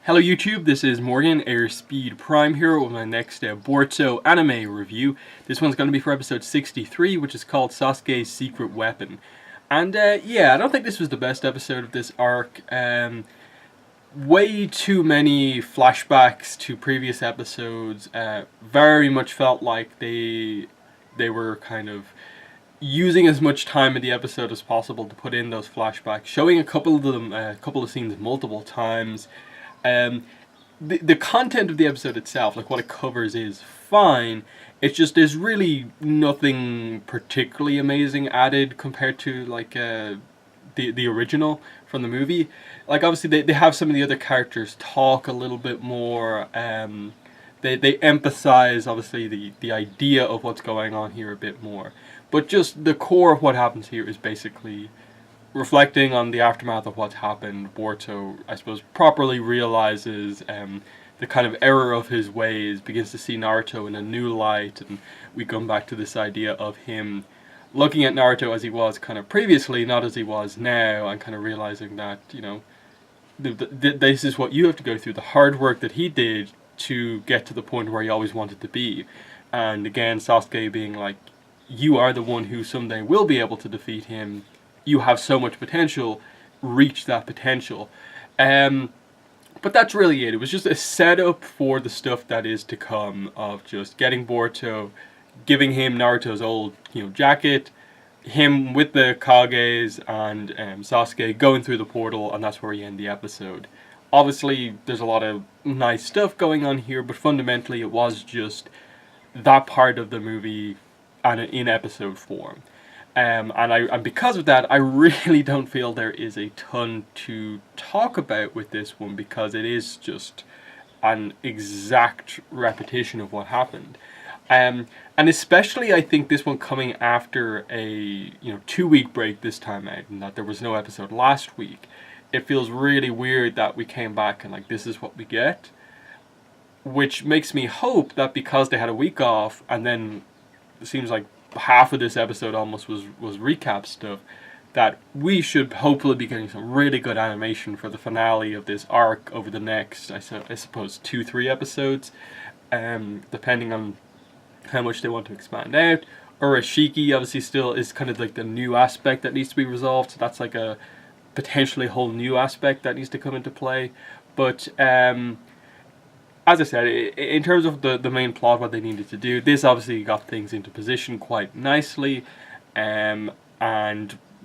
Hello YouTube, this is Morgan, Airspeed Prime here with my next Boruto anime review. This one's going to be for episode 63, which is called Sasuke's Secret Weapon. And yeah, I don't think this was the best episode of this arc. Way too many flashbacks to previous episodes. Very much felt like they were kind of using as much time in the episode as possible to put in those flashbacks, showing a couple of them, a couple of scenes multiple times. The content of the episode itself, like what it covers, is fine. It's just there's really nothing particularly amazing added compared to like the original from the movie. Like obviously they have some of the other characters talk a little bit more. They emphasize obviously the idea of what's going on here a bit more. But just the core of what happens here is basically reflecting on the aftermath of what's happened. Boruto, I suppose, properly realizes the kind of error of his ways, begins to see Naruto in a new light, and we come back to this idea of him looking at Naruto as he was kind of previously, not as he was now, and kind of realizing that, you know, this is what you have to go through, the hard work that he did to get to the point where he always wanted to be. And again, Sasuke being like, you are the one who someday will be able to defeat him. You have so much potential, reach that potential. But that's really it. It was just a setup for the stuff that is to come, of just getting Boruto, giving him Naruto's old, jacket, him with the Kages, and Sasuke going through the portal, and that's where we end the episode. Obviously, there's a lot of nice stuff going on here, but fundamentally it was just that part of the movie and in episode form. And because of that, I really don't feel there is a ton to talk about with this one, because it is just an exact repetition of what happened. And especially I think this one coming after a 2-week break this time out, and that there was no episode last week, it feels really weird that we came back and like this is what we get, which makes me hope that because they had a week off, and then it seems like half of this episode almost was recap stuff, that we should hopefully be getting some really good animation for the finale of this arc over the next, I suppose, 2-3 episodes, depending on how much they want to expand out. Urashiki obviously still is kind of like the new aspect that needs to be resolved, so that's like a potentially whole new aspect that needs to come into play. But as I said, in terms of the main plot, what they needed to do, this obviously got things into position quite nicely, and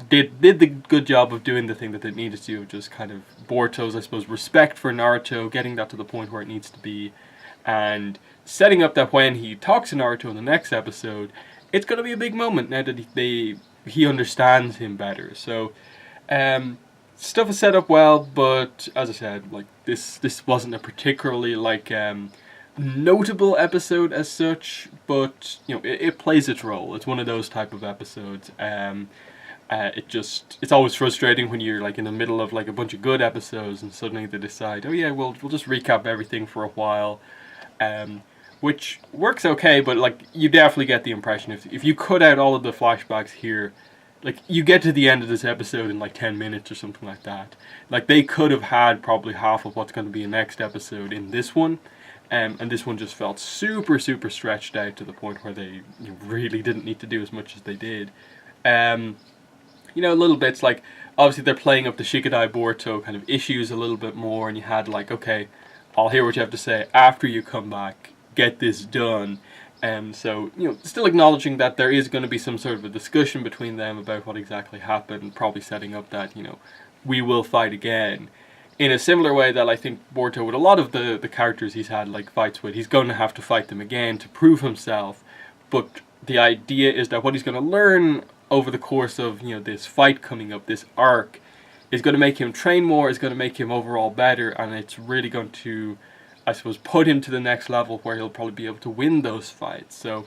did the good job of doing the thing that they needed to do, just kind of Boruto's, I suppose, respect for Naruto, getting that to the point where it needs to be, and setting up that when he talks to Naruto in the next episode, it's going to be a big moment now that he understands him better. So, stuff is set up well, but as I said, like this wasn't a particularly like notable episode as such, but it plays its role. It's one of those type of episodes. It's always frustrating when you're like in the middle of like a bunch of good episodes and suddenly they decide, oh yeah, we'll just recap everything for a while, which works okay, but like you definitely get the impression if you cut out all of the flashbacks here, like, you get to the end of this episode in like 10 minutes or something like that. Like, they could have had probably half of what's going to be a next episode in this one. And this one just felt super, super stretched out to the point where they really didn't need to do as much as they did. Little bits like, obviously they're playing up the Shikadai Boruto kind of issues a little bit more. And you had like, okay, I'll hear what you have to say after you come back. Get this done. So, still acknowledging that there is going to be some sort of a discussion between them about what exactly happened, probably setting up that, we will fight again. In a similar way that I think Boruto, with a lot of the characters he's had like fights with, he's going to have to fight them again to prove himself. But the idea is that what he's going to learn over the course of, this fight coming up, this arc, is going to make him train more, is going to make him overall better, and it's really going to, I suppose, put him to the next level where he'll probably be able to win those fights. So,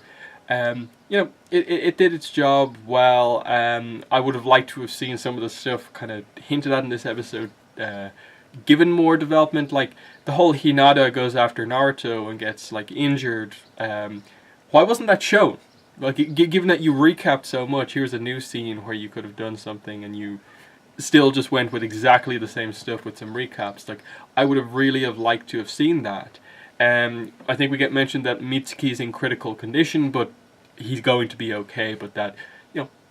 it did its job well. I would have liked to have seen some of the stuff kind of hinted at in this episode, given more development. Like, the whole Hinata goes after Naruto and gets, like, injured. Why wasn't that shown? Like, given that you recapped so much, here's a new scene where you could have done something and you still just went with exactly the same stuff with some recaps. Like, I would have really have liked to have seen that. I think we get mentioned that Mitsuki's in critical condition, but he's going to be okay. But that,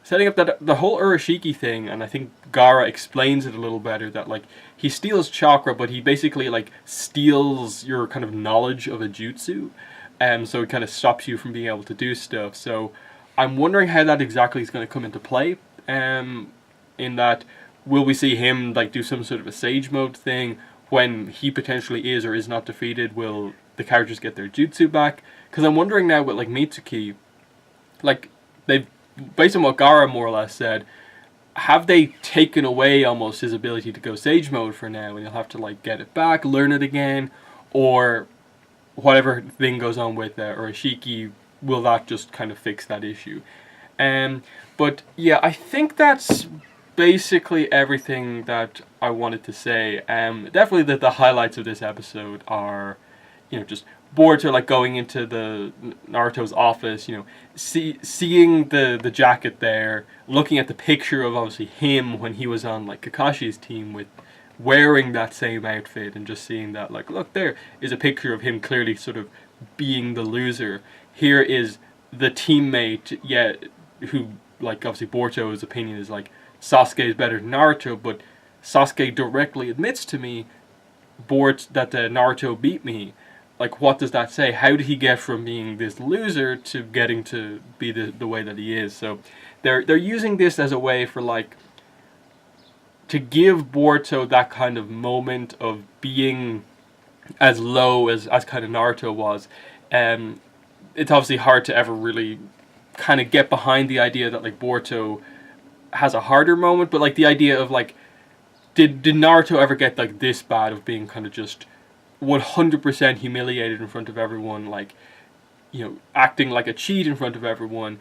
setting up that the whole Urashiki thing, and I think Gaara explains it a little better, that like he steals chakra, but he basically like steals your kind of knowledge of a jutsu, and so it kind of stops you from being able to do stuff. So I'm wondering how that exactly is going to come into play. In that, will we see him like do some sort of a sage mode thing when he potentially is or is not defeated? Will the characters get their jutsu back? Because I'm wondering now with like Mitsuki, like they've, based on what Gaara more or less said, have they taken away almost his ability to go sage mode for now, and he'll have to like get it back, learn it again, or whatever thing goes on with Urashiki, will that just kind of fix that issue? But yeah, I think that's basically everything that I wanted to say. Definitely the highlights of this episode are, just Boruto like going into the Naruto's office, seeing the jacket there, looking at the picture of obviously him when he was on like Kakashi's team with wearing that same outfit, and just seeing that like, look, there is a picture of him clearly sort of being the loser. Here is the teammate, who like obviously Boruto's opinion is like Sasuke is better than Naruto, but Sasuke directly admits to me that Naruto beat me. Like, what does that say? How did he get from being this loser to getting to be the way that he is? So they're using this as a way for like to give Boruto that kind of moment of being as low as kind of Naruto was. It's obviously hard to ever really kind of get behind the idea that like Boruto has a harder moment, but like the idea of like, did Naruto ever get like this bad of being kind of just 100% humiliated in front of everyone, like, acting like a cheat in front of everyone?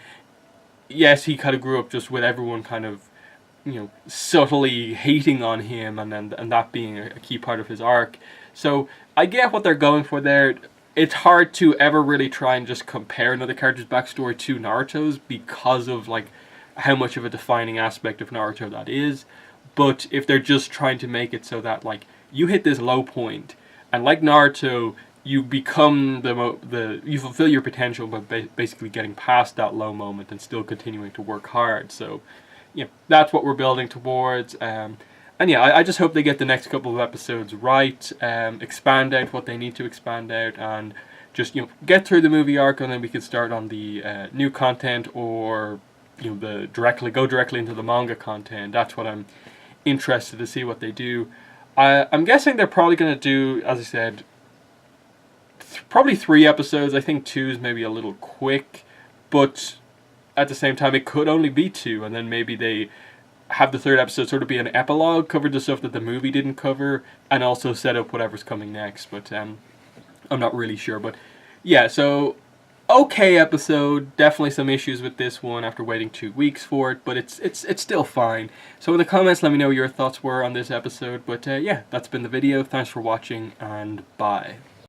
Yes, he kind of grew up just with everyone kind of, subtly hating on him, and that being a key part of his arc. So I get what they're going for there. It's hard to ever really try and just compare another character's backstory to Naruto's because of like how much of a defining aspect of Naruto that is. But if they're just trying to make it so that like you hit this low point, and like Naruto, you become you fulfill your potential by basically getting past that low moment and still continuing to work hard. So, that's what we're building towards. And yeah, I just hope they get the next couple of episodes right, expand out what they need to expand out, and just get through the movie arc, and then we can start on the new content, or go directly into the manga content. That's what I'm interested to see what they do. I'm guessing they're probably going to do, as I said, probably 3 episodes. I think 2 is maybe a little quick, but at the same time, it could only be 2, and then maybe they have the 3rd episode sort of be an epilogue, cover the stuff that the movie didn't cover, and also set up whatever's coming next. But I'm not really sure. But yeah, so okay episode. Definitely some issues with this one after waiting 2 weeks for it, but it's still fine. So in the comments, let me know what your thoughts were on this episode. But yeah, that's been the video. Thanks for watching, and bye.